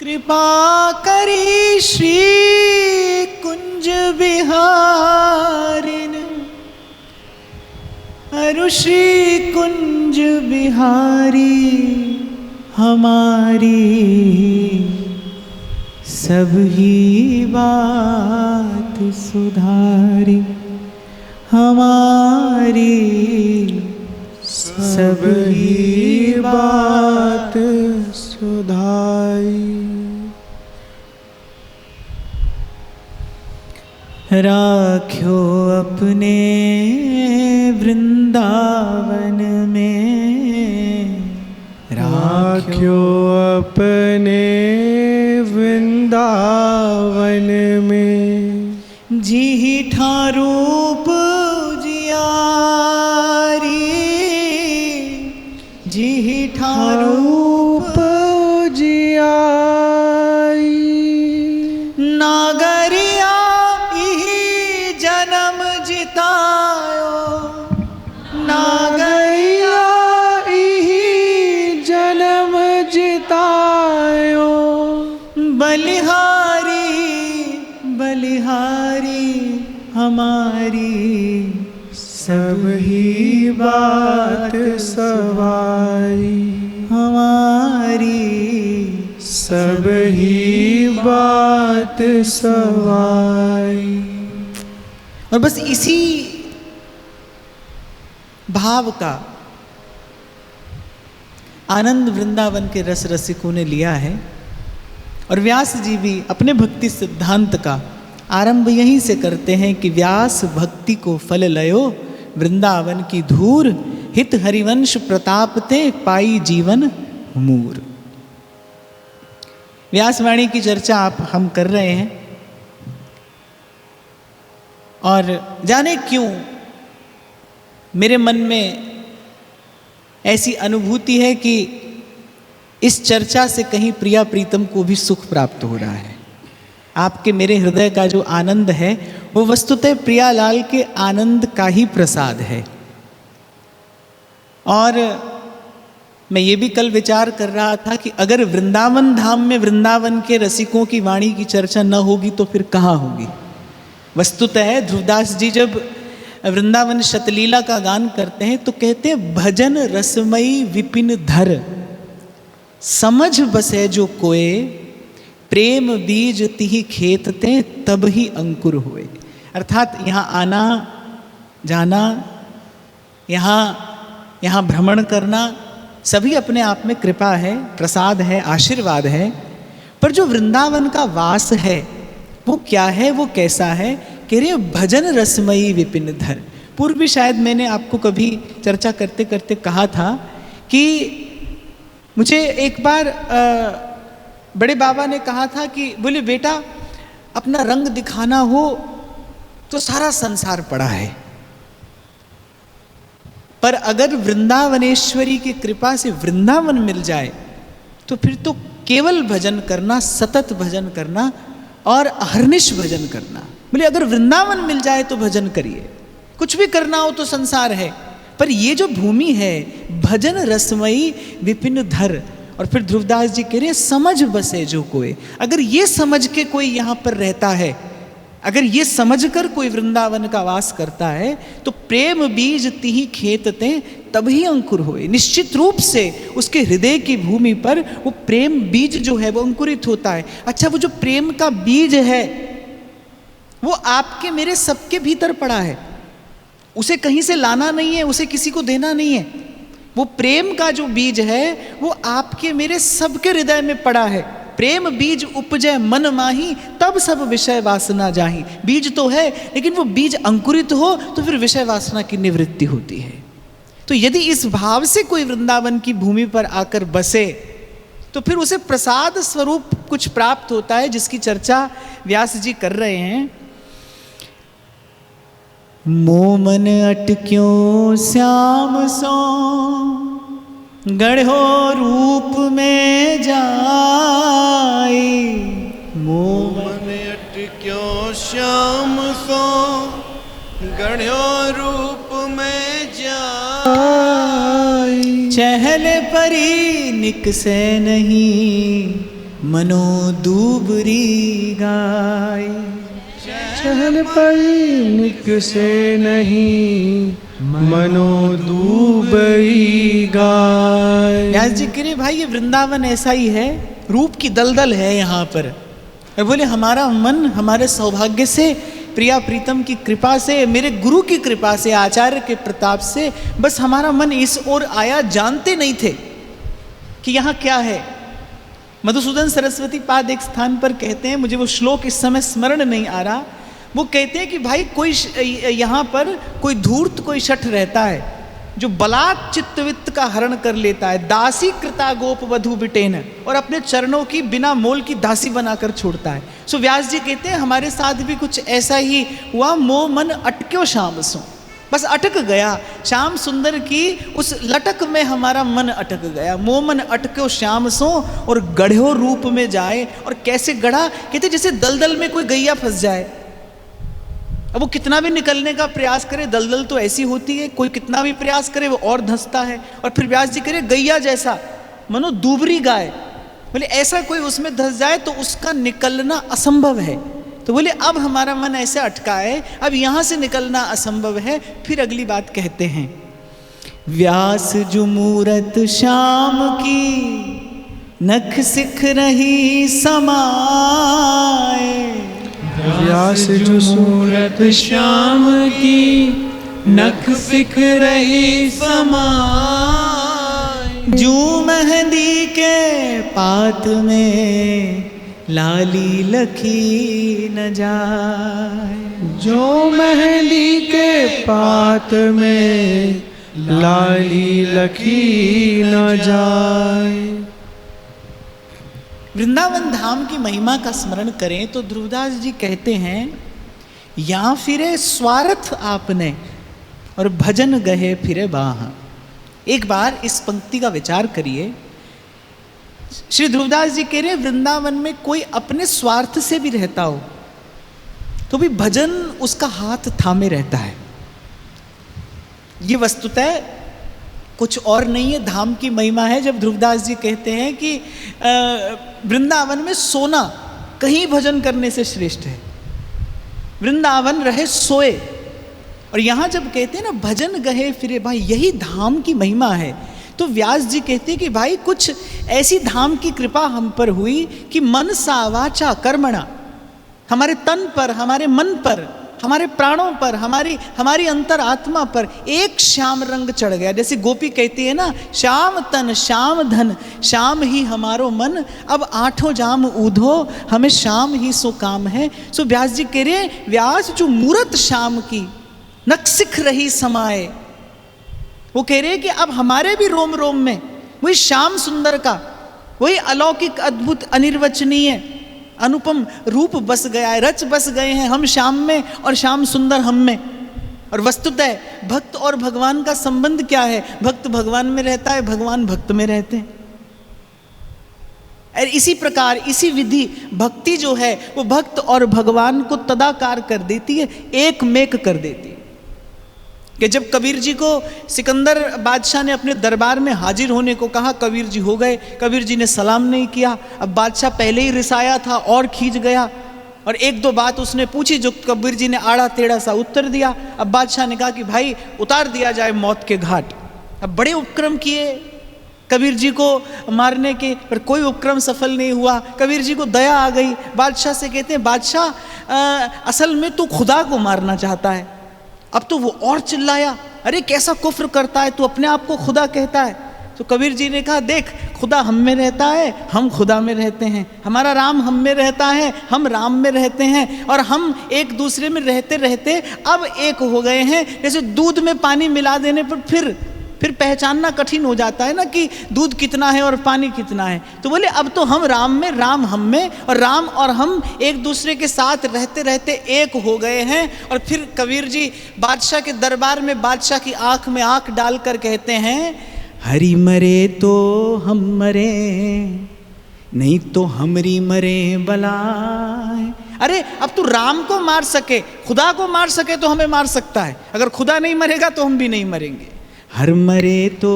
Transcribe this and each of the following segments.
कृपा करी श्री कुंज बिहारिन, अरु श्री कुंज बिहारी हमारी सब ही बात सुधारी, हमारी सब ही बात सुधारी। राख्यो अपने वृंदावन में, राख्यो अपने वृंदावन में, जी ठारूप जियारी, जी ठारूप जियाई। नागरिया इही जन्म जितायो, नागरिया इही जन्म जितायो, बलिहारी बलिहारी हमारी सब ही बात सवारी, हमारी सब ही बात सवारी। और बस इसी भाव का आनंद वृंदावन के रस रसिकों ने लिया है। और व्यास जी भी अपने भक्ति सिद्धांत का आरंभ यहीं से करते हैं कि व्यास भक्ति को फल लयो, वृंदावन की धूर, हित हरिवंश प्रतापते पाई जीवन मूर। व्यासवाणी की चर्चा हम कर रहे हैं और जाने क्यों मेरे मन में ऐसी अनुभूति है कि इस चर्चा से कहीं प्रिया प्रीतम को भी सुख प्राप्त हो रहा है। आपके मेरे हृदय का जो आनंद है वो वस्तुतः प्रियालाल के आनंद का ही प्रसाद है। और मैं ये भी कल विचार कर रहा था कि अगर वृंदावन धाम में वृंदावन के रसिकों की वाणी की चर्चा न होगी तो फिर कहाँ होगी। वस्तुतः ध्रुवदास जी जब वृंदावन शतलीला का गान करते हैं तो कहते हैं भजन रसमयी विपिन धर, समझ बसे जो कोए, प्रेम बीज तिहि खेतते तब ही अंकुर हुए। अर्थात यहाँ आना जाना, यहाँ भ्रमण करना सभी अपने आप में कृपा है, प्रसाद है, आशीर्वाद है। पर जो वृंदावन का वास है वो क्या है, वो कैसा है? कह रहे भजन रसमयी विपिन धर। पूर्व भी शायद मैंने आपको कभी चर्चा करते करते कहा था कि मुझे एक बार बड़े बाबा ने कहा था कि बोले बेटा अपना रंग दिखाना हो तो सारा संसार पड़ा है, पर अगर वृंदावनेश्वरी की कृपा से वृंदावन मिल जाए तो फिर तो केवल भजन करना, सतत भजन करना और अहर्निश भजन करना। बोले अगर वृंदावन मिल जाए तो भजन करिए, कुछ भी करना हो तो संसार है, पर ये जो भूमि है भजन रसमयी विपिन धर। और फिर ध्रुवदास जी कह रहे हैं समझ बसे जो कोई। अगर ये समझ के कोई यहाँ पर रहता है, अगर ये समझकर कोई वृंदावन का वास करता है तो प्रेम बीज तिहि खेतते तभी अंकुर होए। निश्चित रूप से उसके हृदय की भूमि पर वो प्रेम बीज जो है वो अंकुरित होता है। अच्छा, वो जो प्रेम का बीज है वो आपके मेरे सबके भीतर पड़ा है, उसे कहीं से लाना नहीं है, उसे किसी को देना नहीं है। वो प्रेम का जो बीज है वो आपके मेरे सबके हृदय में पड़ा है। प्रेम बीज उपजय मन माही तब सब विषय वासना जाही। बीज तो है लेकिन वो बीज अंकुरित हो तो फिर विषय वासना की निवृत्ति होती है। तो यदि इस भाव से कोई वृंदावन की भूमि पर आकर बसे तो फिर उसे प्रसाद स्वरूप कुछ प्राप्त होता है, जिसकी चर्चा व्यास जी कर रहे हैं। मोमन अटक्यों श्याम सो गढ़ो रूप में जाई। मोमन अटक्यों श्याम सो गढ़ो रूप में जाई। चहल परी निकसे नहीं मनो दूबरी गाय। चहल पल निक से नहीं, मनो दूबरी गाय। व्यास जी कह रहे भाई ये वृंदावन ऐसा ही है, रूप की दलदल है यहाँ पर। और बोले हमारा मन हमारे सौभाग्य से, प्रिया प्रीतम की कृपा से, मेरे गुरु की कृपा से, आचार्य के प्रताप से बस हमारा मन इस ओर आया, जानते नहीं थे कि यहाँ क्या है। मधुसूदन सरस्वती पाद एक स्थान पर कहते हैं, मुझे वो श्लोक इस समय स्मरण नहीं आ रहा, वो कहते हैं कि भाई कोई यहाँ पर कोई धूर्त कोई शठ रहता है जो बलात् चित्तवित्त का हरण कर लेता है, दासी कृता गोप वधु बिटेन, और अपने चरणों की बिना मोल की दासी बनाकर छोड़ता है। सो व्यास जी कहते हैं हमारे साथ भी कुछ ऐसा ही हुआ। मोह मन अटक्यो श्याम सो, बस अटक गया श्याम सुंदर की उस लटक में हमारा मन अटक गया। मोह मन अटक्यो श्याम सो, और गढ़ो रूप में जाए। और कैसे गढ़ा, कहते जैसे दलदल में कोई गैया फंस जाए, अब वो कितना भी निकलने का प्रयास करे, दलदल तो ऐसी होती है, कोई कितना भी प्रयास करे वो और धंसता है। और फिर व्यास जी करे गैया जैसा, मनो दूबरी गाय, बोले ऐसा कोई उसमें धंस जाए तो उसका निकलना असंभव है। तो बोले अब हमारा मन ऐसे अटका है, अब यहाँ से निकलना असंभव है। फिर अगली बात कहते हैं, व्यास जो मूरत श्याम की नख सिख रही समाए। व्यास जो सूरत श्याम की नख सिख रही समाए। जू मेहंदी के पात में लाली लखी न जाए। जो मेहंदी के पात में लाली लखी न जाए। वृंदावन धाम की महिमा का स्मरण करें तो ध्रुवदास जी कहते हैं, यहाँ फिरे स्वार्थ आपने और भजन गहे फिरे बाह। एक बार इस पंक्ति का विचार करिए। श्री ध्रुवदास जी कह रहे वृंदावन में कोई अपने स्वार्थ से भी रहता हो तो भी भजन उसका हाथ थामे रहता है। ये वस्तुतः कुछ और नहीं है, धाम की महिमा है। जब ध्रुवदास जी कहते हैं कि वृंदावन में सोना कहीं भजन करने से श्रेष्ठ है, वृंदावन रहे सोए। और यहाँ जब कहते हैं ना भजन गहे फिरे भाई, यही धाम की महिमा है। तो व्यास जी कहते हैं कि भाई कुछ ऐसी धाम की कृपा हम पर हुई कि मन सा वाचा कर्मणा, हमारे तन पर, हमारे मन पर, हमारे प्राणों पर, हमारी अंतर आत्मा पर एक श्याम रंग चढ़ गया। जैसे गोपी कहती है ना, श्याम तन श्याम धन श्याम ही हमारो मन, अब आठों जाम ऊधो हमें श्याम ही सो काम है। सो व्यास जी कह रहे व्यास जो मूरत श्याम की नख सिख रही समाए, वो कह रहे हैं कि अब हमारे भी रोम रोम में वही श्याम सुंदर का वही अलौकिक अद्भुत अनिर्वचनीय अनुपम रूप बस गया है, रच बस गए हैं हम श्याम में और श्याम सुंदर हम में। और वस्तुतः भक्त और भगवान का संबंध क्या है? भक्त भगवान में रहता है, भगवान भक्त में रहते हैं। और इसी प्रकार इसी विधि भक्ति जो है वो भक्त और भगवान को तदाकार कर देती है, एक मेक कर देती है। कि जब कबीर जी को सिकंदर बादशाह ने अपने दरबार में हाजिर होने को कहा, कबीर जी हो गए, कबीर जी ने सलाम नहीं किया। अब बादशाह पहले ही रिसाया था और खींच गया, और एक दो बात उसने पूछी जो कबीर जी ने आड़ा टेढ़ा सा उत्तर दिया। अब बादशाह ने कहा कि भाई उतार दिया जाए मौत के घाट। अब बड़े उपक्रम किए कबीर जी को मारने के, पर कोई उपक्रम सफल नहीं हुआ। कबीर जी को दया आ गई, बादशाह से कहते हैं बादशाह असल में तो खुदा को मारना चाहता है। अब तो वो और चिल्लाया, अरे कैसा कुफ्र करता है, तू अपने आप को खुदा कहता है। तो कबीर जी ने कहा देख, खुदा हम में रहता है, हम खुदा में रहते हैं, हमारा राम हम में रहता है, हम राम में रहते हैं, और हम एक दूसरे में रहते रहते अब एक हो गए हैं। जैसे दूध में पानी मिला देने पर फिर पहचानना कठिन हो जाता है ना कि दूध कितना है और पानी कितना है। तो बोले अब तो हम राम में, राम हम में, और राम और हम एक दूसरे के साथ रहते रहते एक हो गए हैं। और फिर कबीर जी बादशाह के दरबार में बादशाह की आंख में आंख डालकर कहते हैं, हरि मरे तो हम मरे, नहीं तो हमरी मरे बलाए। अरे अब तू राम को मार सके, खुदा को मार सके तो हमें मार सकता है, अगर खुदा नहीं मरेगा तो हम भी नहीं मरेंगे। हर मरे तो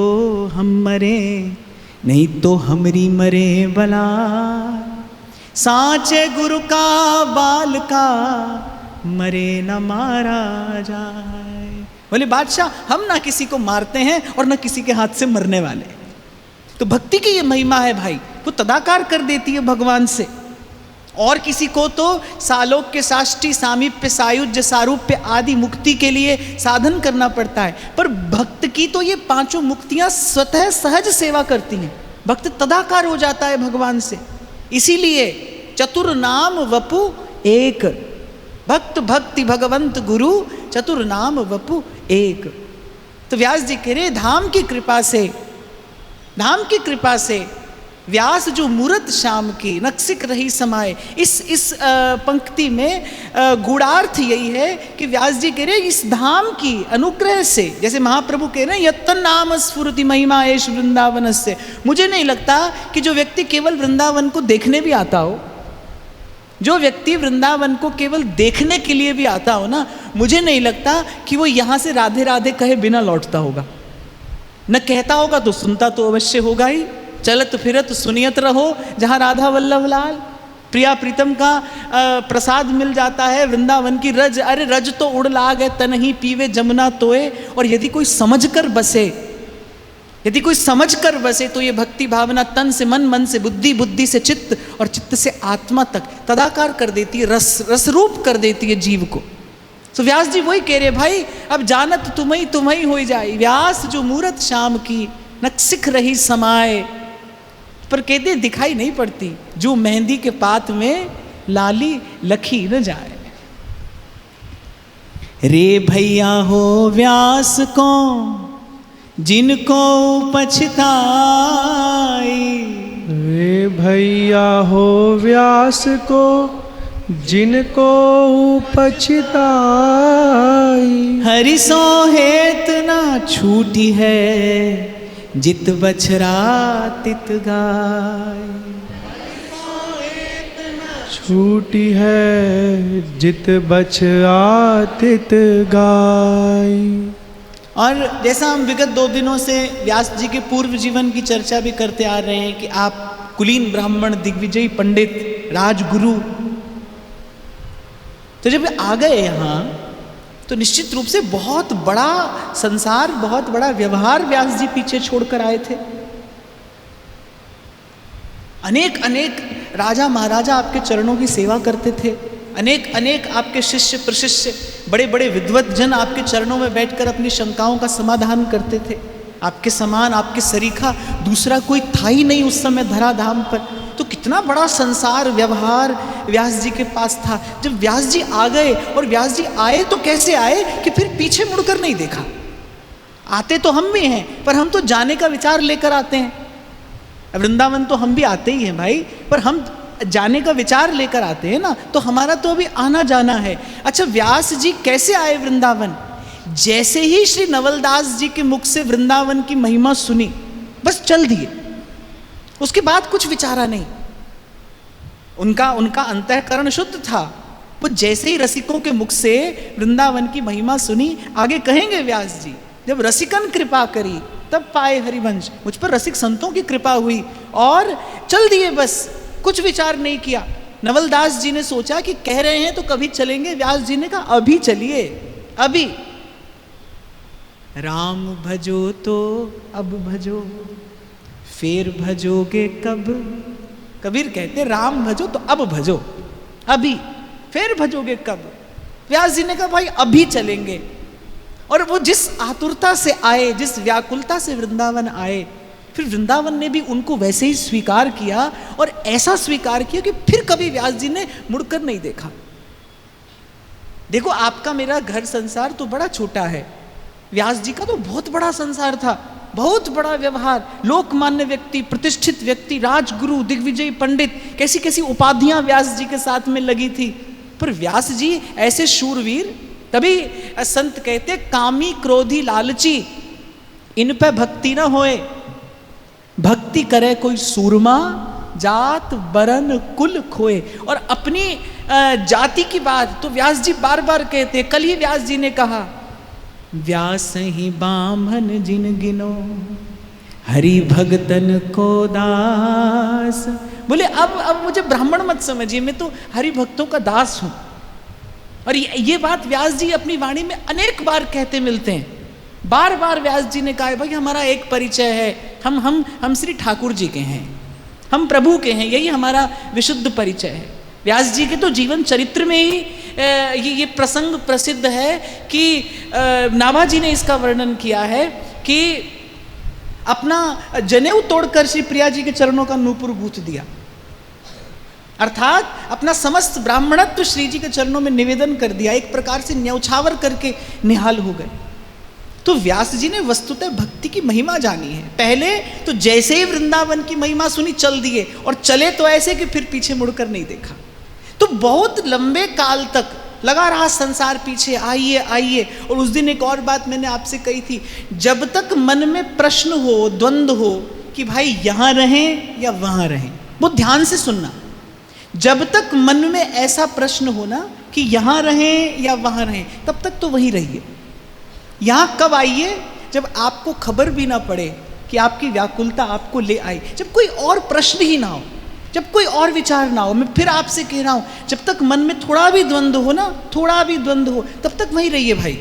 हम मरे, नहीं तो हमरी मरे बला। सांचे गुरु का बाल का मरे न मारा जाए। बोले बादशाह, हम ना किसी को मारते हैं और ना किसी के हाथ से मरने वाले। तो भक्ति की ये महिमा है भाई, वो तदाकार कर देती है भगवान से। और किसी को तो सालोक्य, साष्टी, सामीप्य, सायुज्य, सारूप्य आदि मुक्ति के लिए साधन करना पड़ता है, पर भक्त की तो ये पांचों मुक्तियां स्वतः सहज सेवा करती हैं। भक्त तदाकार हो जाता है भगवान से। इसीलिए चतुर नाम वपु एक, भक्त भक्ति भगवंत गुरु, चतुर नाम वपु एक। तो व्यास जी कह रहे धाम की कृपा से, धाम की कृपा से व्यास जो मूरत श्याम की नक्सिक रही समाये। इस पंक्ति में गूढ़ार्थ यही है कि व्यास जी कह रहे इस धाम की अनुग्रह से, जैसे महाप्रभु कह रहे हैं यत्तन नाम स्फुरति महिमा एष वृंदावन से। मुझे नहीं लगता कि जो व्यक्ति केवल वृंदावन को देखने भी आता हो, जो व्यक्ति वृंदावन को केवल देखने के लिए भी आता हो ना, मुझे नहीं लगता कि वो यहाँ से राधे राधे कहे बिना लौटता होगा। न कहता होगा तो सुनता तो अवश्य होगा ही। चलत फिरत सुनियत रहो जहाँ राधा वल्लभ लाल, प्रिया प्रीतम का प्रसाद मिल जाता है। वृंदावन की रज, अरे रज तो उड़ लाग है तन ही पीवे जमुना तोए। और यदि कोई समझ कर बसे, यदि कोई समझ कर बसे तो ये भक्ति भावना तन से मन, मन से बुद्धि, बुद्धि से चित्त और चित्त से आत्मा तक तदाकार कर देती है, रसरूप कर देती है जीव को। तो व्यास जी वही कह रहे भाई, अब जानत तुम्हें तुम्हें हो जाए। व्यास जो मूरत श्याम की नक्सिक रही समाये, पर कहते दिखाई नहीं पड़ती जो मेहंदी के पात में लाली लखी न जाए। रे भैया हो व्यास को जिनको पछताई, रे भैया हो व्यास को जिनको पछताई। हरि सो हेत ना छूटी है जित बछरा तित गाय। छूटी है जित बछरा तित गाय। और जैसा हम विगत 2 दिनों से व्यास जी के पूर्व जीवन की चर्चा भी करते आ रहे हैं कि आप कुलीन ब्राह्मण, दिग्विजयी पंडित, राजगुरु, तो जब आ गए यहाँ तो निश्चित रूप से बहुत बड़ा संसार, बहुत बड़ा व्यवहार व्यास जी पीछे छोड़कर आए थे। अनेक अनेक राजा महाराजा आपके चरणों की सेवा करते थे। अनेक अनेक आपके शिष्य प्रशिष्य, बड़े बड़े विद्वत जन आपके चरणों में बैठकर अपनी शंकाओं का समाधान करते थे। आपके समान, आपके सरीखा दूसरा कोई था ही नहीं उस समय धराधाम पर। तो कितना बड़ा संसार व्यवहार व्यास जी के पास था। जब व्यास जी आ गए, और व्यास जी आए तो कैसे आए कि फिर पीछे मुड़कर नहीं देखा। आते तो हम भी हैं, पर हम तो जाने का विचार लेकर आते हैं। वृंदावन तो हम भी आते ही हैं भाई, पर हम जाने का विचार लेकर आते हैं ना, तो हमारा तो अभी आना जाना है। अच्छा, व्यास जी कैसे आए वृंदावन? जैसे ही श्री नवलदास जी के मुख से वृंदावन की महिमा सुनी, बस चल दिए, उसके बाद कुछ विचारा नहीं। उनका अंतःकरण शुद्ध था। वो जैसे ही रसिकों के मुख से वृंदावन की महिमा सुनी, आगे कहेंगे व्यास जी, जब रसिकन कृपा करी तब पाए हरिवंश। मुझ पर रसिक संतों की कृपा हुई और चल दिए, बस कुछ विचार नहीं किया। नवलदास जी ने सोचा कि कह रहे हैं तो कभी चलेंगे। व्यास जी ने कहा अभी चलिए, अभी। राम भजो तो अब भजो, फिर भजोगे कब। कबीर कहते राम भजो तो अब भजो, अभी, फिर भजोगे कब। व्यास जी ने कहा भाई अभी चलेंगे। और वो जिस आतुरता से आए, जिस व्याकुलता से वृंदावन आए, फिर वृंदावन ने भी उनको वैसे ही स्वीकार किया, और ऐसा स्वीकार किया कि फिर कभी व्यास जी ने मुड़कर नहीं देखा। देखो, आपका मेरा घर संसार तो बड़ा छोटा है, व्यास जी का तो बहुत बड़ा संसार था, बहुत बड़ा व्यवहार। लोकमान्य व्यक्ति, प्रतिष्ठित व्यक्ति, राजगुरु, दिग्विजयी पंडित, कैसी कैसी उपाधियां व्यास जी के साथ में लगी थी। पर व्यास जी ऐसे शूरवीर, तभी संत कहते कामी क्रोधी लालची इन पे भक्ति न होए। भक्ति करे कोई सूरमा, जात बरन कुल खोए। और अपनी जाति की बात तो व्यास जी बार बार कहते। कल ही व्यास जी ने कहा, व्यास ही बामन जिन गिनो हरि भगतन को दास। बोले अब मुझे ब्राह्मण मत समझिए, मैं तो हरि भक्तों का दास हूं। और ये बात व्यास जी अपनी वाणी में अनेक बार कहते मिलते हैं। बार बार व्यास जी ने कहा है भाई हमारा एक परिचय है, हम श्री ठाकुर जी के हैं, हम प्रभु के हैं, यही हमारा विशुद्ध परिचय है। व्यास जी के तो जीवन चरित्र में ही ये प्रसंग प्रसिद्ध है कि नाभा जी ने इसका वर्णन किया है कि अपना जनेऊ तोड़कर श्री प्रिया जी के चरणों का नूपुर गूंथ दिया, अर्थात अपना समस्त ब्राह्मणत्व श्री जी के चरणों में निवेदन कर दिया, एक प्रकार से न्यौछावर करके निहाल हो गए। तो व्यास जी ने वस्तुतः भक्ति की महिमा जानी है। पहले तो जैसे ही वृंदावन की महिमा सुनी चल दिए, और चले तो ऐसे कि फिर पीछे मुड़कर नहीं देखा। तो बहुत लंबे काल तक लगा रहा संसार पीछे, आइए आइए। और उस दिन एक और बात मैंने आपसे कही थी, जब तक मन में प्रश्न हो, द्वंद्व हो कि भाई यहां रहें या वहां रहें, वो ध्यान से सुनना। जब तक मन में ऐसा प्रश्न हो ना कि यहां रहें या वहां रहें, तब तक तो वहीं रहिए। यहां कब आइए? जब आपको खबर भी ना पड़े कि आपकी व्याकुलता आपको ले आई, जब कोई और प्रश्न ही ना हो, जब कोई और विचार ना हो। मैं फिर आपसे कह रहा हूं, जब तक मन में थोड़ा भी द्वंद्व हो ना, थोड़ा भी द्वंद्व हो, तब तक वहीं रहिए भाई,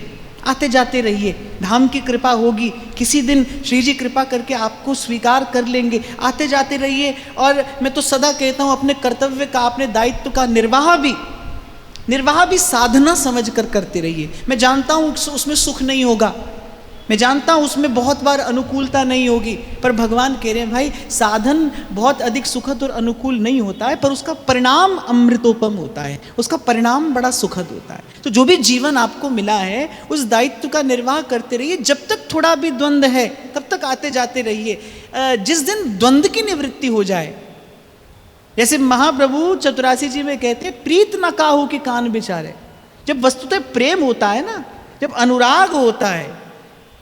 आते जाते रहिए। धाम की कृपा होगी, किसी दिन श्री जी कृपा करके आपको स्वीकार कर लेंगे, आते जाते रहिए। और मैं तो सदा कहता हूं, अपने कर्तव्य का, अपने दायित्व का निर्वाह भी साधना समझ कर करते रहिए। मैं जानता हूं उसमें सुख नहीं होगा, मैं जानता हूं उसमें बहुत बार अनुकूलता नहीं होगी, पर भगवान कह रहे हैं भाई साधन बहुत अधिक सुखद और अनुकूल नहीं होता है, पर उसका परिणाम अमृतोपम होता है, उसका परिणाम बड़ा सुखद होता है। तो जो भी जीवन आपको मिला है, उस दायित्व का निर्वाह करते रहिए। जब तक थोड़ा भी द्वंद्व है, तब तक आते जाते रहिए। जिस दिन द्वंद्व की निवृत्ति हो जाए, जैसे महाप्रभु चतुरासी जी में कहते हैं, प्रीत न काहू के कान बिचारे। जब वस्तुतः प्रेम होता है ना, जब अनुराग होता है,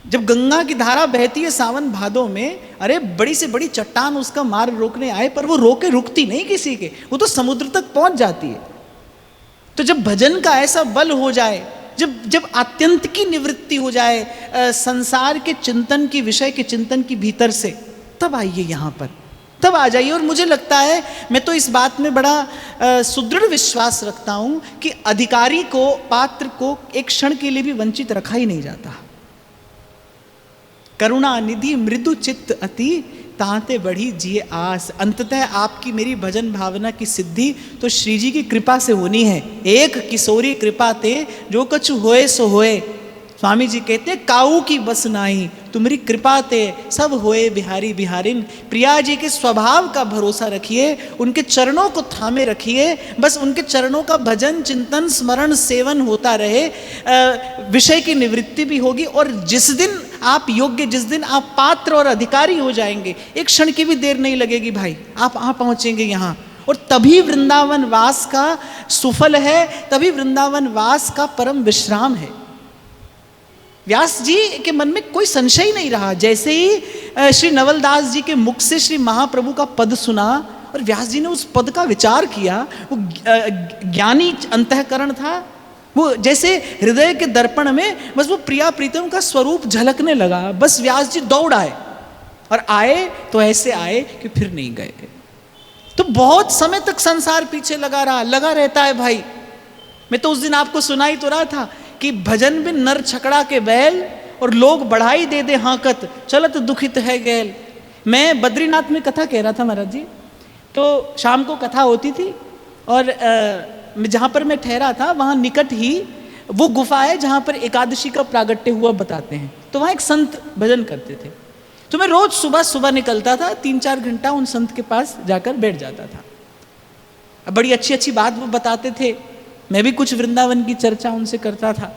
जब गंगा की धारा बहती है सावन भादों में, अरे बड़ी से बड़ी चट्टान उसका मार्ग रोकने आए, पर वो रोके रुकती नहीं किसी के, वो तो समुद्र तक पहुंच जाती है। तो जब भजन का ऐसा बल हो जाए, जब आत्यंत की निवृत्ति हो जाए संसार के चिंतन की, विषय के चिंतन की भीतर से, तब आइए यहाँ पर, तब आ जाइए। और मुझे लगता है, मैं तो इस बात में बड़ा सुदृढ़ विश्वास रखता हूँ कि अधिकारी को, पात्र को एक क्षण के लिए भी वंचित रखा ही नहीं जाता। करुणा निधि मृदु चित्त अति, ताते बढ़ी जिए आस। अंततः आपकी मेरी भजन भावना की सिद्धि तो श्री जी की कृपा से होनी है। एक किशोरी कृपा ते जो कछु होए सो होए। स्वामी जी कहते हैं, काऊ की बस नाही तुम्हारी कृपा ते सब होए बिहारी बिहारिन। प्रिया जी के स्वभाव का भरोसा रखिए, उनके चरणों को थामे रखिए, बस उनके चरणों का भजन चिंतन स्मरण सेवन होता रहे, विषय की निवृत्ति भी होगी। और जिस दिन आप योग्य, जिस दिन आप पात्र और अधिकारी हो जाएंगे, एक क्षण की भी देर नहीं लगेगी भाई, आप पहुंचेंगे यहाँ। और तभी वृंदावन वास का सुफल है, तभी वृंदावन वास का परम विश्राम है। व्यास जी के मन में कोई संशय नहीं रहा। जैसे ही श्री नवलदास जी के मुख से श्री महाप्रभु का पद सुना और व्यास जी ने उस पद का विचार किया, वो ज्ञानी अंतःकरण था, वो जैसे हृदय के दर्पण में बस वो प्रिया प्रीतम का स्वरूप झलकने लगा। बस व्यास जी दौड़ आए, और आए तो ऐसे आए कि फिर नहीं गए। तो बहुत समय तक संसार पीछे लगा रहता है भाई। मैं तो उस दिन आपको सुनाई तो रहा था कि भजन बिन नर छकड़ा के बैल, और लोग बढ़ाई दे दे हाकत, चलत दुखित है गैल। मैं बद्रीनाथ में कथा कह रहा था महाराज जी, तो शाम को कथा होती थी, और जहाँ पर मैं ठहरा था वहाँ निकट ही वो गुफा है जहाँ पर एकादशी का प्रागट्य हुआ बताते हैं। तो वहाँ एक संत भजन करते थे, तो मैं रोज सुबह सुबह निकलता था, 3-4 घंटा उन संत के पास जाकर बैठ जाता था। बड़ी अच्छी अच्छी बात वो बताते थे, मैं भी कुछ वृंदावन की चर्चा उनसे करता था।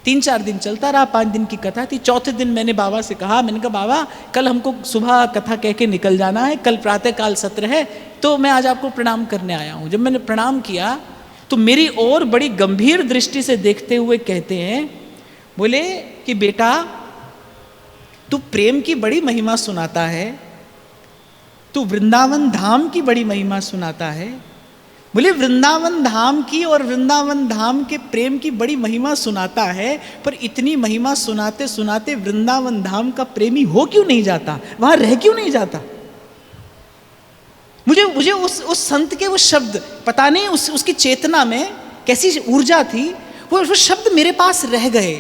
3-4 दिन चलता रहा, 5 दिन की कथा थी। चौथे दिन मैंने बाबा से कहा, मैंने कहा बाबा कल हमको सुबह कथा कह के निकल जाना है, कल प्रातः काल सत्र है, तो मैं आज आपको प्रणाम करने आया हूँ। जब मैंने प्रणाम किया तो मेरी ओर बड़ी गंभीर दृष्टि से देखते हुए कहते हैं, बोले कि बेटा तू प्रेम की बड़ी महिमा सुनाता है, तू वृंदावन धाम की बड़ी महिमा सुनाता है, बोले वृंदावन धाम की और वृंदावन धाम के प्रेम की बड़ी महिमा सुनाता है, पर इतनी महिमा सुनाते सुनाते वृंदावन धाम का प्रेमी हो क्यों नहीं जाता, वहां रह क्यों नहीं जाता। मुझे उस संत के वो शब्द पता नहीं उसकी चेतना में कैसी ऊर्जा थी, वो शब्द मेरे पास रह गए।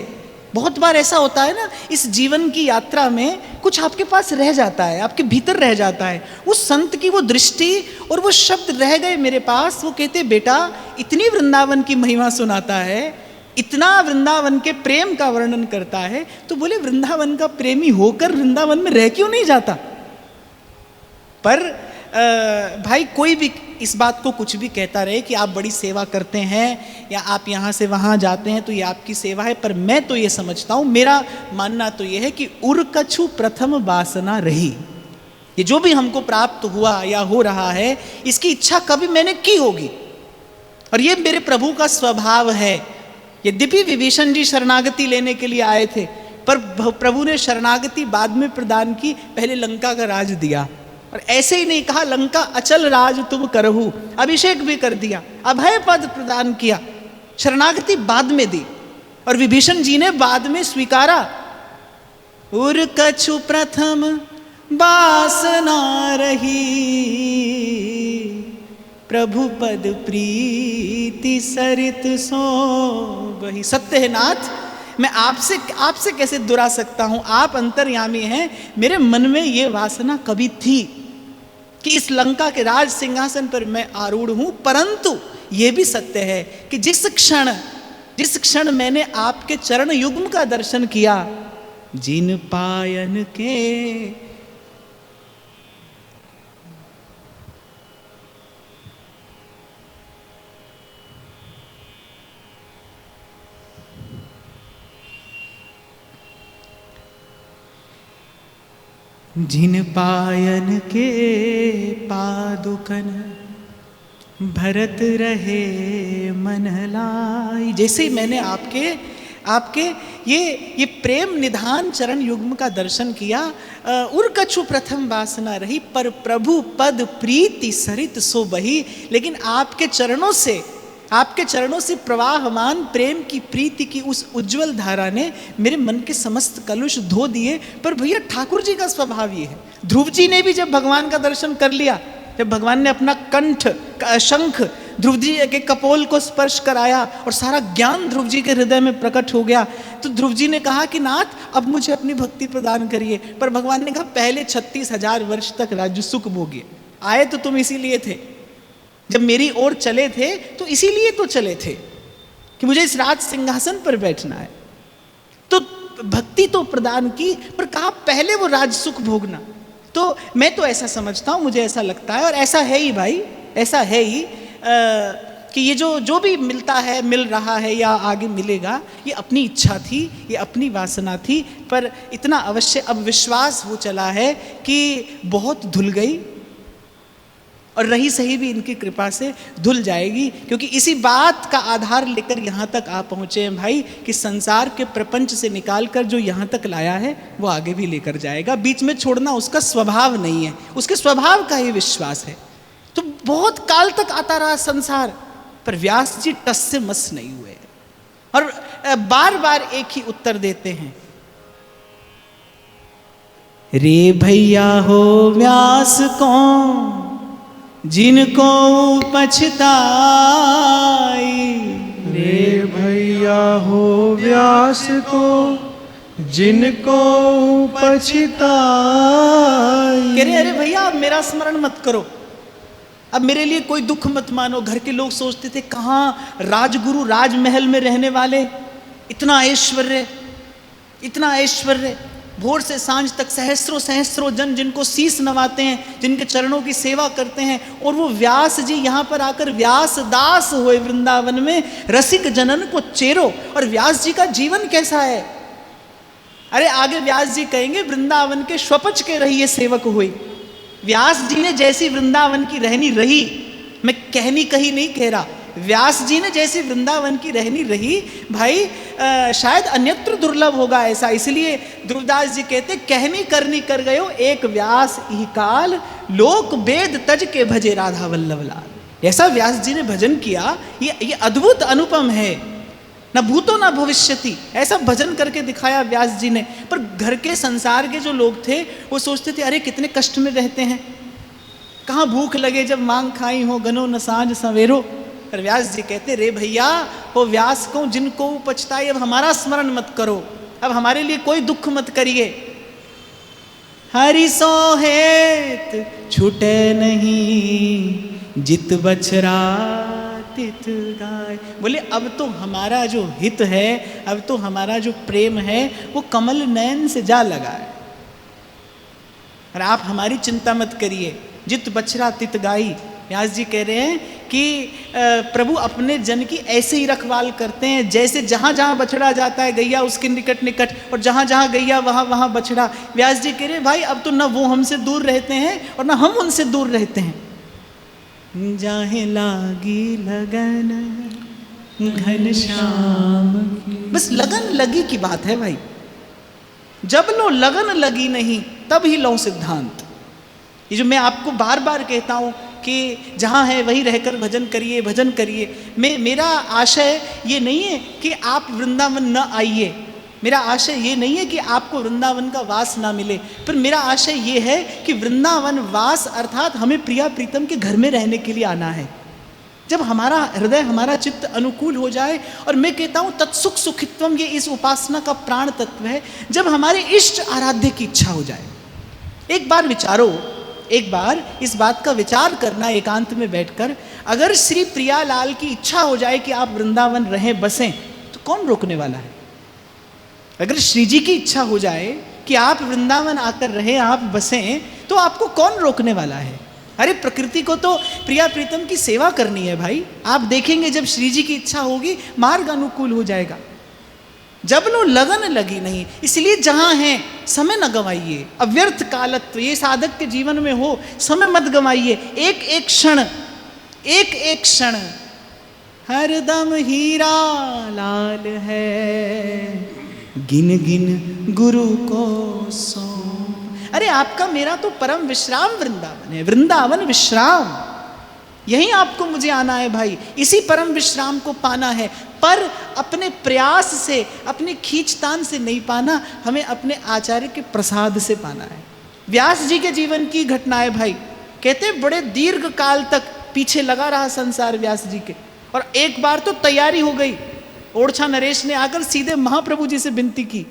बहुत बार ऐसा होता है ना, इस जीवन की यात्रा में कुछ आपके पास रह जाता है, आपके भीतर रह जाता है। उस संत की वो दृष्टि और वो शब्द रह गए मेरे पास। वो कहते बेटा इतनी वृंदावन की महिमा सुनाता है, इतना वृंदावन के प्रेम का वर्णन करता है, तो बोले वृंदावन का प्रेमी होकर वृंदावन में रह क्यों नहीं जाता। पर भाई कोई भी इस बात को कुछ भी कहता रहे कि आप बड़ी सेवा करते हैं या आप यहाँ से वहाँ जाते हैं तो ये आपकी सेवा है, पर मैं तो ये समझता हूँ, मेरा मानना तो ये है कि उर कछु प्रथम वासना रही। ये जो भी हमको प्राप्त हुआ या हो रहा है, इसकी इच्छा कभी मैंने की होगी और ये मेरे प्रभु का स्वभाव है। यद्यपि विभीषण जी शरणागति लेने के लिए आए थे, पर प्रभु ने शरणागति बाद में प्रदान की, पहले लंका का राज दिया। और ऐसे ही नहीं कहा लंका अचल राज तुम करहु, अभिषेक भी कर दिया, अभय पद प्रदान किया, शरणागति बाद में दी और विभीषण जी ने बाद में स्वीकारा। उर कछु प्रथम वासना रही, प्रभु पद प्रीति सरित सो बही। सत्य है नाथ, मैं आपसे कैसे दुरा सकता हूं, आप अंतर्यामी हैं। मेरे मन में ये वासना कभी थी कि इस लंका के राज सिंहासन पर मैं आरूढ़ हूं, परंतु यह भी सत्य है कि जिस क्षण मैंने आपके चरण युग्म का दर्शन किया, जिन पायन के जिन पायन के पादुकन भरत रहे मन लाई। जैसे ही मैंने आपके ये प्रेम निधान चरण युग्म का दर्शन किया, उर कछु प्रथम वासना रही, पर प्रभु पद प्रीति सरित सो बही। लेकिन आपके चरणों से प्रवाहमान प्रेम की प्रीति की उस उज्जवल धारा ने मेरे मन के समस्त कलुष धो दिए। पर भैया ठाकुर जी का स्वभाव ये है। ध्रुव जी ने भी जब भगवान का दर्शन कर लिया, जब भगवान ने अपना शंख ध्रुव जी के कपोल को स्पर्श कराया और सारा ज्ञान ध्रुव जी के हृदय में प्रकट हो गया, तो ध्रुव जी ने कहा कि नाथ अब मुझे अपनी भक्ति प्रदान करिए। पर भगवान ने कहा पहले 36,000 वर्ष तक राज्य सुख भोगिए। आए तो तुम इसीलिए थे, जब मेरी ओर चले थे तो इसीलिए तो चले थे कि मुझे इस राज सिंहासन पर बैठना है। तो भक्ति तो प्रदान की, पर कहा पहले वो राज सुख भोगना। तो मैं तो ऐसा समझता हूँ, मुझे ऐसा लगता है और ऐसा है ही भाई, ऐसा है ही कि ये जो भी मिलता है, मिल रहा है या आगे मिलेगा, ये अपनी इच्छा थी, ये अपनी वासना थी। पर इतना अवश्य अब विश्वास हो चला है कि बहुत धुल गई और रही सही भी इनकी कृपा से धुल जाएगी, क्योंकि इसी बात का आधार लेकर यहाँ तक आ पहुँचे हैं भाई कि संसार के प्रपंच से निकाल कर जो यहाँ तक लाया है वो आगे भी लेकर जाएगा। बीच में छोड़ना उसका स्वभाव नहीं है, उसके स्वभाव का ही विश्वास है। तो बहुत काल तक आता रहा संसार, पर व्यास जी टस से मस नहीं हुए और बार बार एक ही उत्तर देते हैं, रे भैया हो व्यास कौन जिनको पछताई। रे भैया हो व्यास को जिनको पछताई। कह रहे अरे भैया अब मेरा स्मरण मत करो, अब मेरे लिए कोई दुख मत मानो। घर के लोग सोचते थे कहाँ राजगुरु राजमहल में रहने वाले, इतना ऐश्वर्य, इतना ऐश्वर्य, भोर से सांझ तक सहस्रों सहस्रों जन जिनको शीस नवाते हैं, जिनके चरणों की सेवा करते हैं, और वो व्यास जी यहाँ पर आकर व्यास दास हुए वृंदावन में, रसिक जनन को चेरो। और व्यास जी का जीवन कैसा है, अरे आगे व्यास जी कहेंगे वृंदावन के स्वपच के रहिए सेवक हुई। व्यास जी ने जैसी वृंदावन की रहनी रही, मैं कहनी कही नहीं कह रहा, व्यास जी ने जैसी वृंदावन की रहनी रही भाई, शायद अन्यत्र दुर्लभ होगा ऐसा। इसलिए ध्रुवदास जी कहते कहनी करनी कर गयो एक व्यास ही काल, लोक वेद तज के भजे राधा वल्लभ लाल। ऐसा व्यास जी ने भजन किया, ये अद्भुत अनुपम है। न भूतो न भविष्यति, ऐसा भजन करके दिखाया व्यास जी ने। पर घर के संसार के जो लोग थे वो सोचते थे अरे कितने कष्ट में रहते हैं, कहाँ भूख लगे जब मांग खाई हो, गनो न साँझ सवेरो। पर व्यास जी कहते रे भैया वो व्यास को जिनको उपजता, अब हमारा स्मरण मत करो, अब हमारे लिए कोई दुख मत करिए। हरि सो हेत छूटे नहीं, जित बछरा तित गाय। बोले अब तो हमारा जो हित है, अब तो हमारा जो प्रेम है वो कमल नयन से जा लगा है, और आप हमारी चिंता मत करिए। जित बछरा तित गाई, व्यास जी कह रहे हैं कि प्रभु अपने जन की ऐसे ही रखवाल करते हैं जैसे जहाँ जहाँ बछड़ा जाता है गैया उसके निकट निकट, और जहाँ जहाँ गैया वहाँ वहाँ बछड़ा। व्यास जी कह रहे हैं भाई अब तो न वो हमसे दूर रहते हैं और न हम उनसे दूर रहते हैं। जाहे लागी लगन घनश्याम, बस लगन लगी की बात है भाई। जब लो लगन लगी नहीं तब ही लो सिद्धांत। ये जो मैं आपको बार बार कहता हूँ कि जहाँ है वहीं रहकर भजन करिए, भजन करिए। मेरा आशय ये नहीं है कि आप वृंदावन न आइए, मेरा आशय ये नहीं है कि आपको वृंदावन का वास ना मिले, पर मेरा आशय ये है कि वृंदावन वास अर्थात हमें प्रिया प्रीतम के घर में रहने के लिए आना है। जब हमारा हृदय, हमारा चित्त अनुकूल हो जाए, और मैं कहता हूँ तत्सुख सुखित्वम, ये इस उपासना का प्राण तत्व है। जब हमारे इष्ट आराध्य की इच्छा हो जाए, एक बार विचारो, एक बार इस बात का विचार करना एकांत में बैठकर, अगर श्री प्रियालाल की इच्छा हो जाए कि आप वृंदावन रहें बसें, तो कौन रोकने वाला है? अगर श्री जी की इच्छा हो जाए कि आप वृंदावन आकर रहें, आप बसें, तो आपको कौन रोकने वाला है? अरे प्रकृति को तो प्रिया प्रीतम की सेवा करनी है भाई। आप देखेंगे जब श्री जी की इच्छा होगी मार्ग अनुकूल हो जाएगा। जब नो लगन लगी नहीं, इसलिए जहाँ हैं समय न गंवाइए। अव्यर्थ कालत्व ये साधक के जीवन में हो, समय मत गंवाइए। एक एक क्षण, एक एक क्षण हरदम हीरा लाल है, गिन गिन गुरु को सो। अरे आपका मेरा तो परम विश्राम वृंदावन है, वृंदावन विश्राम। यहीं आपको मुझे आना है भाई, इसी परम विश्राम को पाना है। पर अपने प्रयास से, अपने खींचतान से नहीं पाना, हमें अपने आचार्य के प्रसाद से पाना है। व्यास जी के जीवन की घटना है भाई। कहते बड़े दीर्घ काल तक पीछे लगा रहा संसार व्यास जी के, और एक बार तो तैयारी हो गई। ओरछा नरेश ने आकर सीधे महाप्रभु जी से विनती की,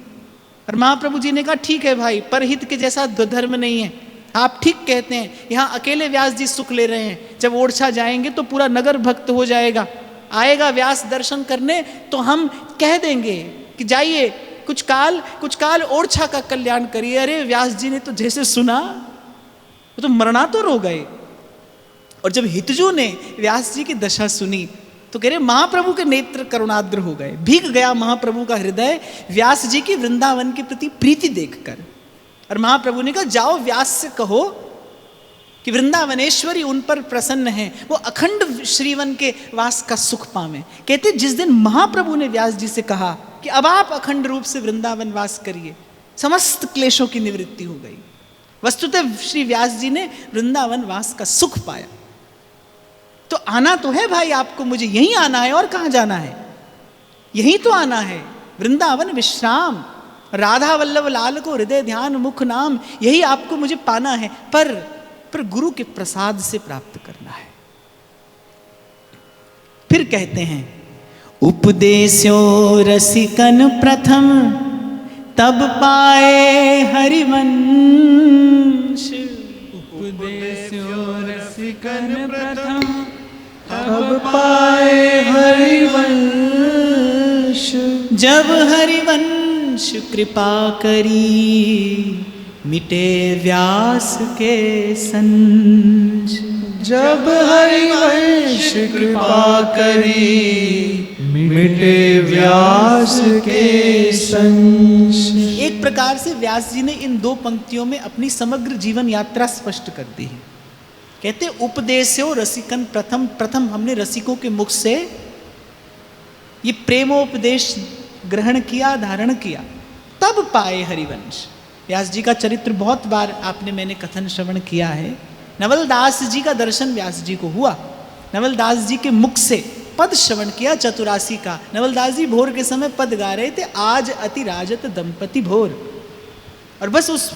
और महाप्रभु जी ने कहा ठीक है भाई, परहित के जैसा धर्म नहीं है, आप ठीक कहते हैं, यहाँ अकेले व्यास जी सुख ले रहे हैं, जब ओरछा जाएंगे तो पूरा नगर भक्त हो जाएगा। आएगा व्यास दर्शन करने तो हम कह देंगे कि जाइए कुछ काल ओरछा का कल्याण करिए। अरे व्यास जी ने तो जैसे सुना वो तो मरणातुर हो गए। और जब हितजू ने व्यास जी की दशा सुनी तो कह रहे महाप्रभु के नेत्र करुणाद्र हो गए, भीग गया महाप्रभु का हृदय व्यास जी की वृंदावन के प्रति प्रीति देखकर। और महाप्रभु ने कहा जाओ व्यास से कहो कि वृंदावनेश्वरी उन पर प्रसन्न है, वो अखंड श्रीवन के वास का सुख पावें। कहते जिस दिन महाप्रभु ने व्यास जी से कहा कि अब आप अखंड रूप से वृंदावन वास करिए, समस्त क्लेशों की निवृत्ति हो गई। वस्तुतः श्री व्यास जी ने वृंदावन वास का सुख पाया। तो आना तो है भाई आपको, मुझे यहीं आना है, और कहाँ जाना है? यहीं तो आना है, वृंदावन विश्राम, राधा वल्लभ लाल को हृदय ध्यान मुख नाम, यही आपको मुझे पाना है। पर गुरु के प्रसाद से प्राप्त करना है। फिर कहते हैं उपदेशो रसिकन प्रथम, तब पाए हरिवंश। उपदेशो रसिकन प्रथम, तब पाए हरिवंश। जब हरिवंश कृपा करी, मिटे व्यास के संश। जब हरिवंश कृपा करी, मिटे व्यास के संश। एक प्रकार से व्यास जी ने इन दो पंक्तियों में अपनी समग्र जीवन यात्रा स्पष्ट कर दी है। कहते उपदेशो रसिकन प्रथम, प्रथम हमने रसिकों के मुख से ये प्रेमोपदेश ग्रहण किया, धारण किया, तब पाए हरिवंश। व्यास जी का चरित्र बहुत बार मैंने कथन श्रवण किया है। नवलदास जी का दर्शन व्यास जी को हुआ, नवलदास जी के मुख से पद श्रवण किया चतुरासी का। नवलदास जी भोर के समय पद गा रहे थे, आज अति राजत दंपति भोर, और बस उस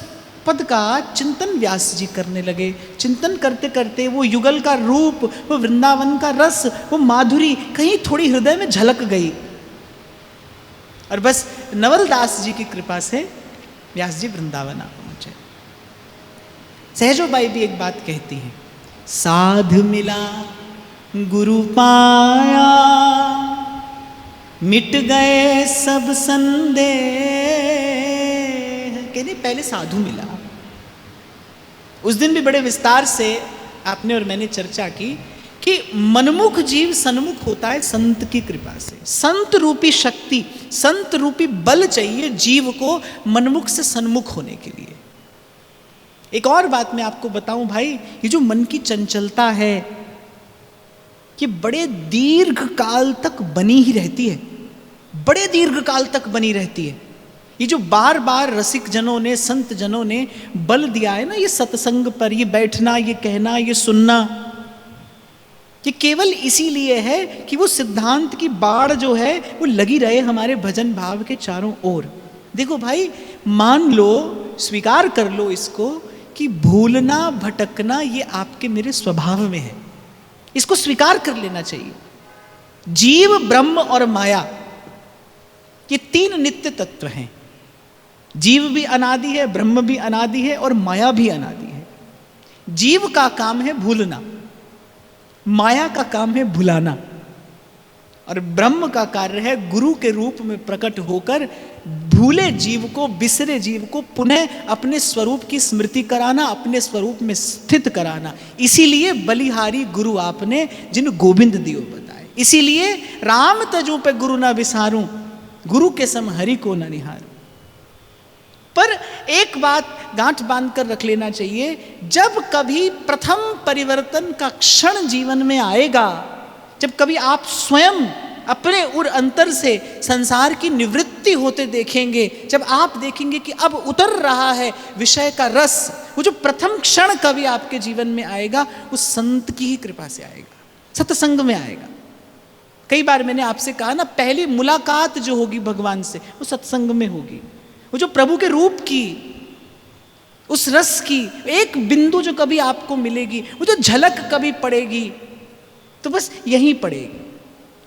पद का चिंतन व्यास जी करने लगे। चिंतन करते करते वो युगल का रूप, वो वृंदावन का रस, वो माधुरी कहीं थोड़ी हृदय में झलक गई, और बस नवलदास जी की कृपा से व्यास जी वृंदावन आ पहुंचे। सहजोबाई भी एक बात कहती है, साध मिला गुरु पाया, मिट गए सब संदेह। कहने पहले साधु मिला। उस दिन भी बड़े विस्तार से आपने और मैंने चर्चा की कि मनमुख जीव सन्मुख होता है संत की कृपा से। संत रूपी शक्ति, संत रूपी बल चाहिए जीव को मनमुख से सन्मुख होने के लिए। एक और बात मैं आपको बताऊं भाई, ये जो मन की चंचलता है ये बड़े दीर्घ काल तक बनी ही रहती है, बड़े दीर्घ काल तक बनी रहती है। ये जो बार बार रसिक जनों ने, संत जनों ने बल दिया है ना, ये सत्संग पर, ये बैठना, ये कहना, ये सुनना, ये केवल इसीलिए है कि वो सिद्धांत की बाढ़ जो है वो लगी रहे हमारे भजन भाव के चारों ओर। देखो भाई, मान लो, स्वीकार कर लो इसको कि भूलना भटकना ये आपके मेरे स्वभाव में है, इसको स्वीकार कर लेना चाहिए। जीव, ब्रह्म और माया ये तीन नित्य तत्व हैं। जीव भी अनादि है, ब्रह्म भी अनादि है और माया भी अनादि है। जीव का काम है भूलना, माया का काम है भुलाना, और ब्रह्म का कार्य है गुरु के रूप में प्रकट होकर भूले जीव को, बिसरे जीव को पुनः अपने स्वरूप की स्मृति कराना, अपने स्वरूप में स्थित कराना। इसीलिए बलिहारी गुरु आपने जिन गोविंद दियो बताए। इसीलिए राम तजू पे गुरु ना विसारूं, गुरु के सम हरि को न निहारूं। पर एक बात गांठ बांध कर रख लेना चाहिए, जब कभी प्रथम परिवर्तन का क्षण जीवन में आएगा, जब कभी आप स्वयं अपने उर अंतर से संसार की निवृत्ति होते देखेंगे, जब आप देखेंगे कि अब उतर रहा है विषय का रस, वो जो प्रथम क्षण कभी आपके जीवन में आएगा वो संत की ही कृपा से आएगा, सत्संग में आएगा। कई बार मैंने आपसे कहा ना, पहली मुलाकात जो होगी भगवान से वो सत्संग में होगी। वो जो प्रभु के रूप की, उस रस की एक बिंदु जो कभी आपको मिलेगी, वो जो झलक कभी पड़ेगी, तो बस यहीं पड़ेगी।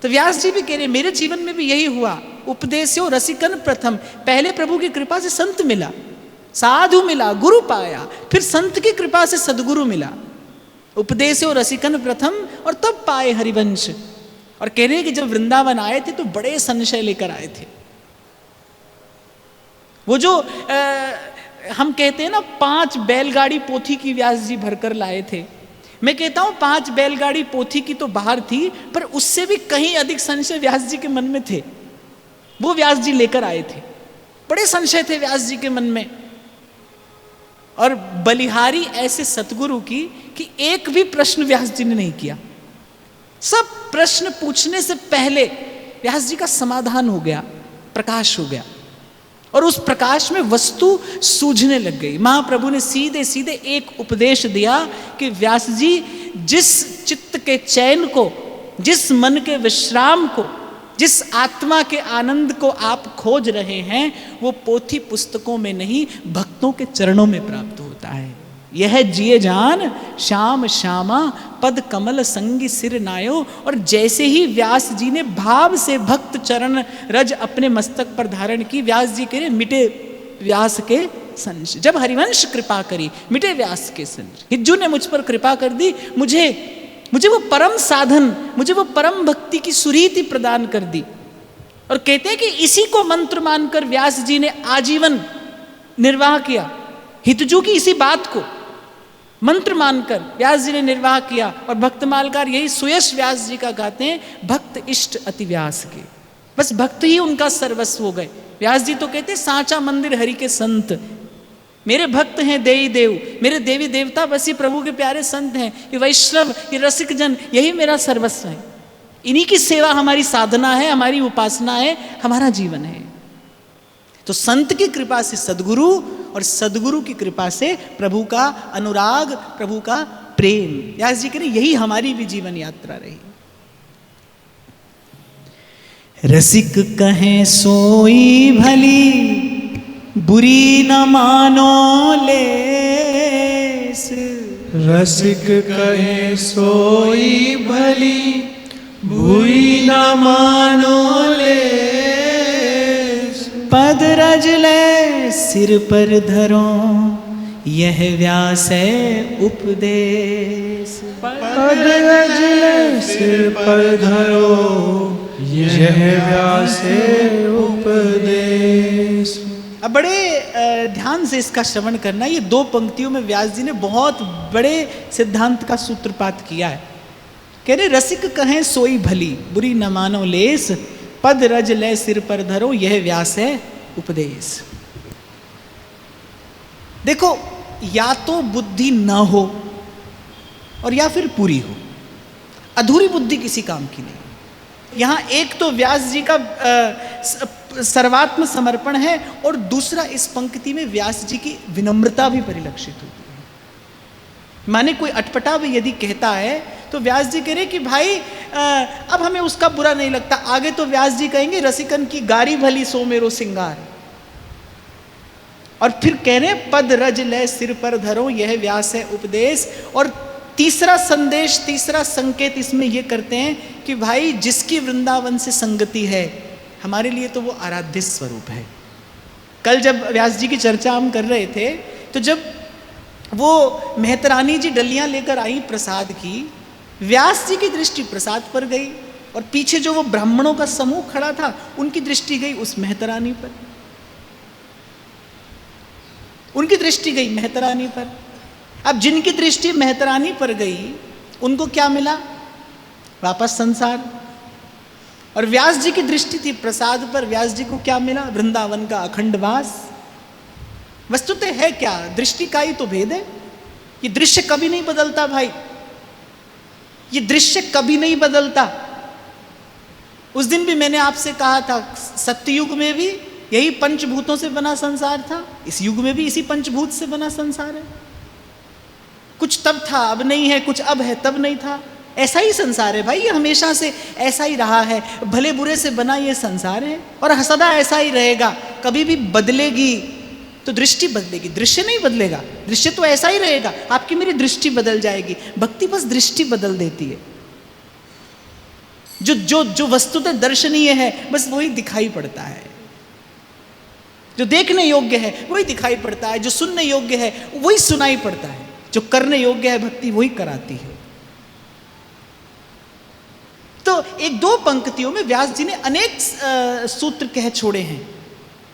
तो व्यास जी भी कह रहे मेरे जीवन में भी यही हुआ। उपदेशो रसिकन प्रथम, पहले प्रभु की कृपा से संत मिला, साधु मिला, गुरु पाया, फिर संत की कृपा से सदगुरु मिला। उपदेशो रसिकन प्रथम, और तब पाए हरिवंश। और कह रहे हैं कि जब वृंदावन आए थे तो बड़े संशय लेकर आए थे। वो जो हम कहते हैं ना 5 बैलगाड़ी पोथी की व्यास जी भरकर लाए थे। मैं कहता हूं 5 बैलगाड़ी पोथी की तो बाहर थी, पर उससे भी कहीं अधिक संशय व्यास जी के मन में थे। वो व्यास जी लेकर आए थे, बड़े संशय थे व्यास जी के मन में। और बलिहारी ऐसे सतगुरु की कि एक भी प्रश्न व्यास जी ने नहीं किया। सब प्रश्न पूछने से पहले व्यास जी का समाधान हो गया, प्रकाश हो गया, और उस प्रकाश में वस्तु सूझने लग गई। महाप्रभु ने सीधे सीधे एक उपदेश दिया कि व्यास जी, जिस चित्त के चैन को, जिस मन के विश्राम को, जिस आत्मा के आनंद को आप खोज रहे हैं, वो पोथी पुस्तकों में नहीं, भक्तों के चरणों में प्राप्त होता है। यह जिए जान श्याम श्यामा, पद कमल संगी सिर नायो। और जैसे ही व्यास जी ने भाव से भक्त चरण रज अपने मस्तक पर धारण की, व्यास जी कह रहे मिटे व्यास के संशय। जब हरिवंश कृपा करी, मिटे व्यास के संशय। हिज्जू ने मुझ पर कृपा कर दी, मुझे वो परम साधन, मुझे वो परम भक्ति की सुरीति प्रदान कर दी। और कहते हैं कि इसी को मंत्र मानकर व्यास जी ने आजीवन निर्वाह किया। हितजू की इसी बात को मंत्र मानकर व्यास जी ने निर्वाह किया। और भक्तमालकार यही सुयश व्यास जी का गाते हैं, भक्त इष्ट अति व्यास के। बस भक्त ही उनका सर्वस्व हो गए। व्यास जी तो कहते हैं सांचा मंदिर हरि के संत, मेरे भक्त हैं देई देव, मेरे देवी देवता बस ये प्रभु के प्यारे संत हैं, ये वैष्णव, ये रसिक जन, यही मेरा सर्वस्व है। इन्हीं की सेवा हमारी साधना है, हमारी उपासना है, हमारा जीवन है। तो संत की कृपा से सदगुरु, और सदगुरु की कृपा से प्रभु का अनुराग, प्रभु का प्रेम। व्यास जी कह रहे यही हमारी भी जीवन यात्रा रही। रसिक कहें सोई भली, बुरी न मानो लेस। रसिक कहे सोई भली, बुरी न मानो लेस। पद रज ले सिर पर धरो, यह व्यास है उपदेश। पद रज ले सिर पर धरो, यह व्यास है उपदेश। अब बड़े ध्यान से इसका श्रवण करना। ये 2 पंक्तियों में व्यास जी ने बहुत बड़े सिद्धांत का सूत्रपात किया है। कह रहे रसिक कहें सोई भली, बुरी न मानो लेस। पद रज ले सिर पर धरो, यह व्यास है उपदेश। देखो, या तो बुद्धि न हो और या फिर पूरी हो। अधूरी बुद्धि किसी काम की नहीं। यहां एक तो व्यास जी का सर्वात्म समर्पण है और दूसरा इस पंक्ति में व्यास जी की विनम्रता भी परिलक्षित होती है। माने कोई अटपटा भी यदि कहता है तो व्यास जी कह रहे कि भाई अब हमें उसका बुरा नहीं लगता। आगे तो व्यास जी कहेंगे रसिकन की गारी भली सो मेरो सिंगार। और फिर कह रहे पद रज ले सिर पर धरो, यह व्यास है उपदेश। और तीसरा संदेश, तीसरा संकेत इसमें यह करते हैं कि भाई जिसकी वृंदावन से संगति है, हमारे लिए तो वो आराध्य स्वरूप है। कल जब व्यास जी की चर्चा हम कर रहे थे तो जब वो मेहतरानी जी डलियां लेकर आई प्रसाद की, व्यास जी की दृष्टि प्रसाद पर गई और पीछे जो वो ब्राह्मणों का समूह खड़ा था उनकी दृष्टि गई उस मेहतरानी पर, उनकी दृष्टि गई मेहतरानी पर। अब जिनकी दृष्टि मेहतरानी पर गई उनको क्या मिला? वापस संसार। और व्यास जी की दृष्टि थी प्रसाद पर, व्यास जी को क्या मिला? वृंदावन का अखंड वास। वस्तुतः है क्या? दृष्टि का ही तो भेद है। ये दृश्य कभी नहीं बदलता भाई, ये दृश्य कभी नहीं बदलता। उस दिन भी मैंने आपसे कहा था, सत्ययुग में भी यही पंचभूतों से बना संसार था, इस युग में भी इसी पंचभूत से बना संसार है। कुछ तब था अब नहीं है, कुछ अब है तब नहीं था। ऐसा ही संसार है भाई, ये हमेशा से ऐसा ही रहा है। भले बुरे से बना ये संसार है और सदा ऐसा ही रहेगा। कभी भी बदलेगी तो दृष्टि बदलेगी, दृश्य नहीं बदलेगा। दृश्य तो ऐसा ही रहेगा, आपकी मेरी दृष्टि बदल जाएगी। भक्ति बस दृष्टि बदल देती है। जो जो जो वस्तुतः दर्शनीय है बस वही दिखाई पड़ता है, जो देखने योग्य है वही दिखाई पड़ता है, जो सुनने योग्य है वही सुनाई पड़ता है, जो करने योग्य है भक्ति वही कराती है। तो एक दो पंक्तियों में व्यास जी ने अनेक सूत्र कह छोड़े हैं।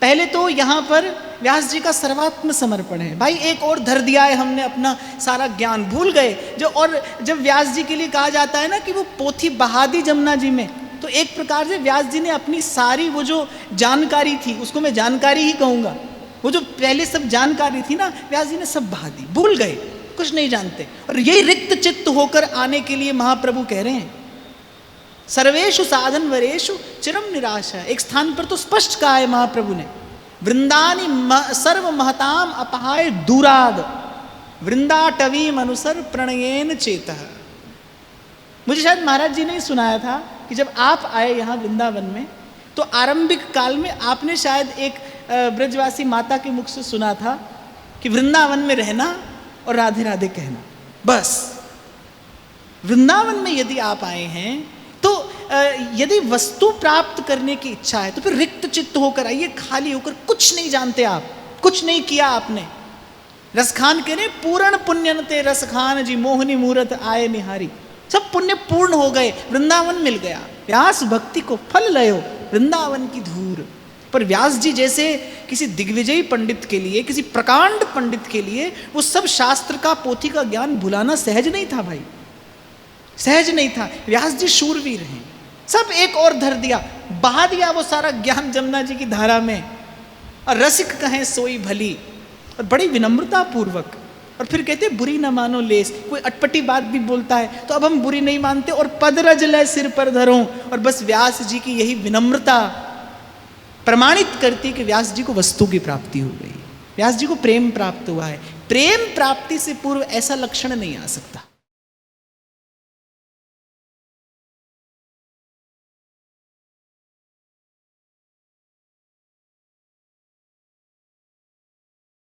पहले तो यहां पर व्यास जी का सर्वात्म समर्पण है। भाई एक और धर दिया है हमने अपना सारा ज्ञान, भूल गए जो। और जब व्यास जी के लिए कहा जाता है ना कि वो पोथी बहा दी जमुना जी में, तो एक प्रकार से व्यास जी ने अपनी सारी वो जो जानकारी थी, उसको मैं जानकारी ही कहूँगा, वो जो पहले सब जानकारी थी ना, व्यास जी ने सब बहा दी, भूल गए, कुछ नहीं जानते। और यही रिक्त चित्त होकर आने के लिए महाप्रभु कह रहे हैं, सर्वेषु साधन वरेषु चिरम निराशा। एक स्थान पर तो स्पष्ट कहा है महाप्रभु ने, वृंदानी सर्व महताम अपहाय दूराद वृंदाटवीम अनुसर प्रणयेन चेतः। मुझे शायद महाराज जी ने ही सुनाया था कि जब आप आए यहाँ वृंदावन में तो आरंभिक काल में आपने शायद एक ब्रजवासी माता के मुख से सुना था कि वृंदावन में रहना और राधे राधे कहना, बस। वृंदावन में यदि आप आए हैं तो यदि वस्तु प्राप्त करने की इच्छा है तो फिर रिक्त चित्त होकर आइए, खाली होकर। कुछ नहीं जानते आप, कुछ नहीं किया आपने। रसखान कह रहे पूर्ण पुण्यनते रसखान जी मोहनी मूरत आए निहारी। सब पुण्य पूर्ण हो गए, वृंदावन मिल गया। व्यास भक्ति को फल लयो वृंदावन की धूर। पर व्यास जी जैसे किसी दिग्विजयी पंडित के लिए, किसी प्रकांड पंडित के लिए वो सब शास्त्र का, पोथी का ज्ञान भुलाना सहज नहीं था भाई, सहज नहीं था। व्यास जी शूरवीर हैं, सब एक और धर दिया, बहा दिया वो सारा ज्ञान जमुना जी की धारा में। और रसिक कहें सोई भली, और बड़ी विनम्रता पूर्वक। और फिर कहते बुरी न मानो लेस। कोई अटपटी बात भी बोलता है तो अब हम बुरी नहीं मानते और पद रज ले सिर पर धरो। और बस व्यास जी की यही विनम्रता प्रमाणित करती कि व्यास जी को वस्तु की प्राप्ति हो गई, व्यास जी को प्रेम प्राप्त हुआ है। प्रेम प्राप्ति से पूर्व ऐसा लक्षण नहीं आ सकता।